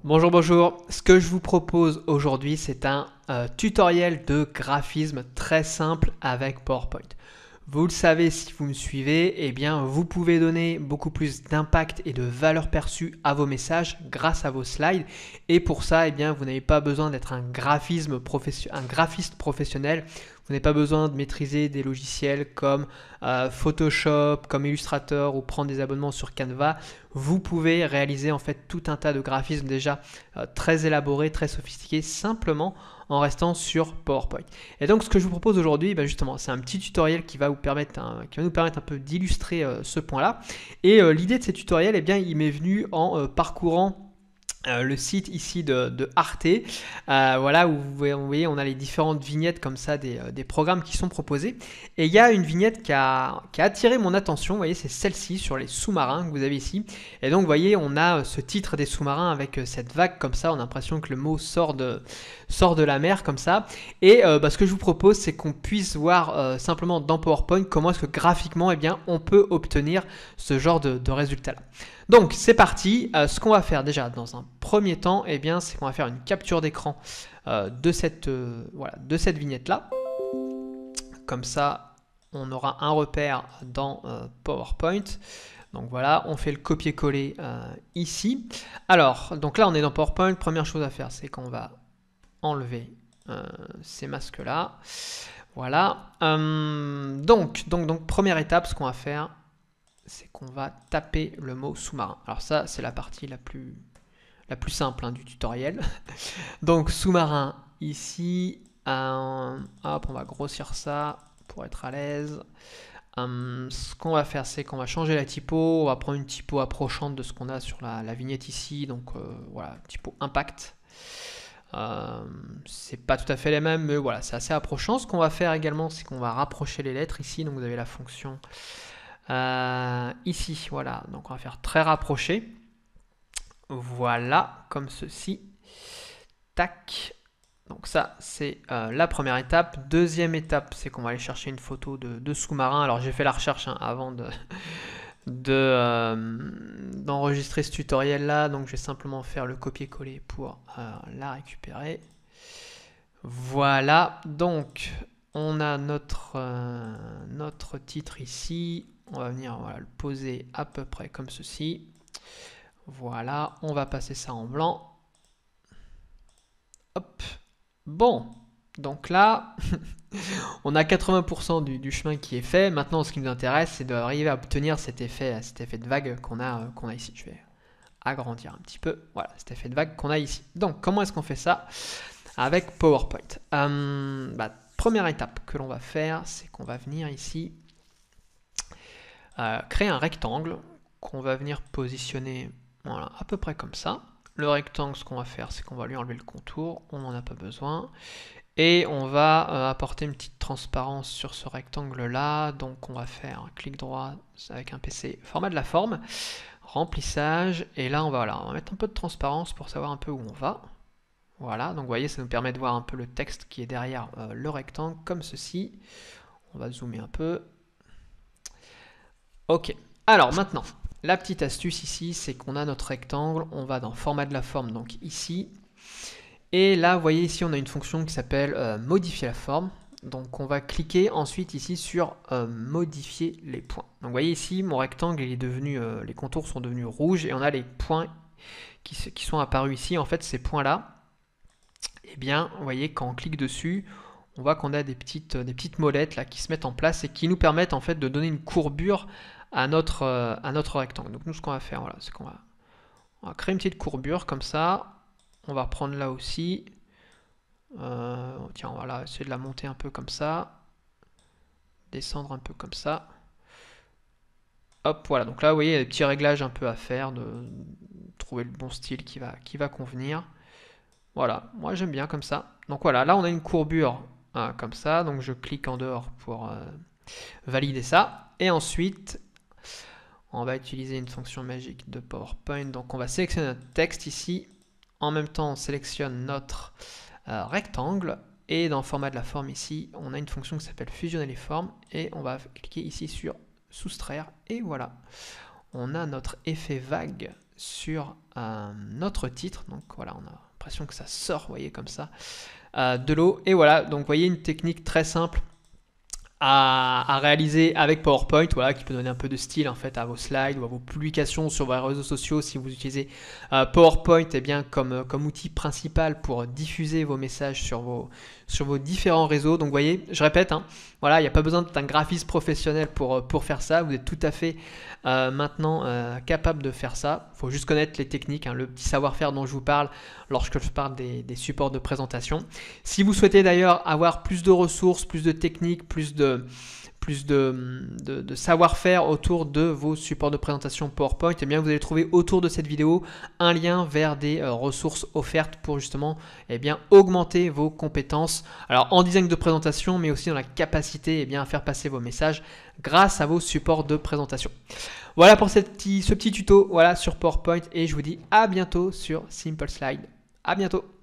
Bonjour, bonjour. Ce que je vous propose aujourd'hui, c'est un tutoriel de graphisme très simple avec PowerPoint. Vous le savez si vous me suivez, eh bien vous pouvez donner beaucoup plus d'impact et de valeur perçue à vos messages grâce à vos slides. Et pour ça, eh bien vous n'avez pas besoin d'être un graphiste professionnel. Vous n'avez pas besoin de maîtriser des logiciels comme Photoshop, comme Illustrator ou prendre des abonnements sur Canva. Vous pouvez réaliser en fait tout un tas de graphismes déjà très élaborés, très sophistiqués, simplement en restant sur PowerPoint. Et donc ce que je vous propose aujourd'hui, justement, c'est un petit tutoriel qui va nous permettre un peu d'illustrer ce point-là. Et l'idée de ces tutoriels, il m'est venu en parcourant le site ici de Arte, voilà, où vous voyez, on a les différentes vignettes comme ça des programmes qui sont proposés. Et il y a une vignette qui a attiré mon attention, vous voyez, c'est celle-ci sur les sous-marins que vous avez ici. Et donc, vous voyez, on a ce titre des sous-marins avec cette vague comme ça, on a l'impression que le mot sort de la mer comme ça. Et ce que je vous propose, c'est qu'on puisse voir simplement dans PowerPoint comment est-ce que graphiquement, on peut obtenir ce genre de résultat-là. Donc c'est parti, ce qu'on va faire déjà dans un premier temps, c'est qu'on va faire une capture d'écran de cette vignette-là. Comme ça, on aura un repère dans PowerPoint. Donc voilà, on fait le copier-coller ici. Alors, donc là on est dans PowerPoint, première chose à faire, c'est qu'on va enlever ces masques-là. Voilà, donc première étape, ce qu'on va faire, c'est qu'on va taper le mot sous-marin. Alors ça, c'est la partie la plus simple du tutoriel. Donc sous-marin ici, hop, on va grossir ça pour être à l'aise. Ce qu'on va faire, c'est qu'on va changer la typo, on va prendre une typo approchante de ce qu'on a sur la vignette ici, donc voilà, typo impact. C'est pas tout à fait les mêmes, mais voilà, c'est assez approchant. Ce qu'on va faire également, c'est qu'on va rapprocher les lettres ici, donc vous avez la fonction ici, voilà, donc on va faire très rapproché, voilà, comme ceci, tac, donc ça c'est la première étape. Deuxième étape, c'est qu'on va aller chercher une photo de sous-marin. Alors j'ai fait la recherche avant d'enregistrer ce tutoriel là, donc je vais simplement faire le copier-coller pour la récupérer. Voilà, donc on a notre titre ici. On va venir le poser à peu près comme ceci. Voilà, on va passer ça en blanc. Hop. Bon, donc là, on a 80% du chemin qui est fait. Maintenant, ce qui nous intéresse, c'est d'arriver à obtenir cet effet de vague qu'on a ici. Je vais agrandir un petit peu. Voilà, cet effet de vague qu'on a ici. Donc, comment est-ce qu'on fait ça avec PowerPoint? Première étape que l'on va faire, c'est qu'on va venir ici créer un rectangle qu'on va venir positionner voilà, à peu près comme ça. Le rectangle, ce qu'on va faire, c'est qu'on va lui enlever le contour, on n'en a pas besoin. Et on va apporter une petite transparence sur ce rectangle-là. Donc on va faire un clic droit avec un PC, format de la forme, remplissage. Et là, on va mettre un peu de transparence pour savoir un peu où on va. Voilà, donc vous voyez, ça nous permet de voir un peu le texte qui est derrière le rectangle, comme ceci. On va zoomer un peu. Ok, alors maintenant, la petite astuce ici, c'est qu'on a notre rectangle, on va dans format de la forme, donc ici, et là, vous voyez ici, on a une fonction qui s'appelle modifier la forme, donc on va cliquer ensuite ici sur modifier les points. Donc vous voyez ici, mon rectangle, il est devenu, les contours sont devenus rouges, et on a les points qui sont apparus ici. En fait, ces points-là, vous voyez, quand on clique dessus, on voit qu'on a des petites molettes là qui se mettent en place et qui nous permettent en fait de donner une courbure à notre rectangle. Donc nous, ce qu'on va faire, voilà, c'est qu'on va créer une petite courbure comme ça. On va reprendre là aussi. Tiens, on va essayer de la monter un peu comme ça. Descendre un peu comme ça. Hop, voilà. Donc là, vous voyez, il y a des petits réglages un peu à faire, de trouver le bon style qui va convenir. Voilà, moi j'aime bien comme ça. Donc voilà, là on a une courbure comme ça. Donc je clique en dehors pour valider ça. Et ensuite, on va utiliser une fonction magique de PowerPoint. Donc on va sélectionner notre texte ici. En même temps, on sélectionne notre rectangle. Et dans le format de la forme ici, on a une fonction qui s'appelle fusionner les formes. Et on va cliquer ici sur soustraire. Et voilà, on a notre effet vague sur notre titre. Donc voilà, on a l'impression que ça sort, vous voyez, comme ça, de l'eau. Et voilà, donc vous voyez une technique très simple à réaliser avec PowerPoint, voilà, qui peut donner un peu de style en fait à vos slides ou à vos publications sur vos réseaux sociaux si vous utilisez PowerPoint bien, comme outil principal pour diffuser vos messages sur vos différents réseaux. Donc vous voyez, je répète, hein, voilà, il n'y a pas besoin d'un graphiste professionnel pour faire ça. Vous êtes tout à fait maintenant capable de faire ça. Il faut juste connaître les techniques, hein, le petit savoir-faire dont je vous parle lorsque je parle des supports de présentation. Si vous souhaitez d'ailleurs avoir plus de ressources, plus de techniques, plus de savoir-faire autour de vos supports de présentation PowerPoint, eh bien vous allez trouver autour de cette vidéo un lien vers des ressources offertes pour justement bien, augmenter vos compétences, alors en design de présentation, mais aussi dans la capacité bien, à faire passer vos messages grâce à vos supports de présentation. Voilà pour ce petit tuto, voilà, sur PowerPoint, et je vous dis à bientôt sur Simple Slide. À bientôt.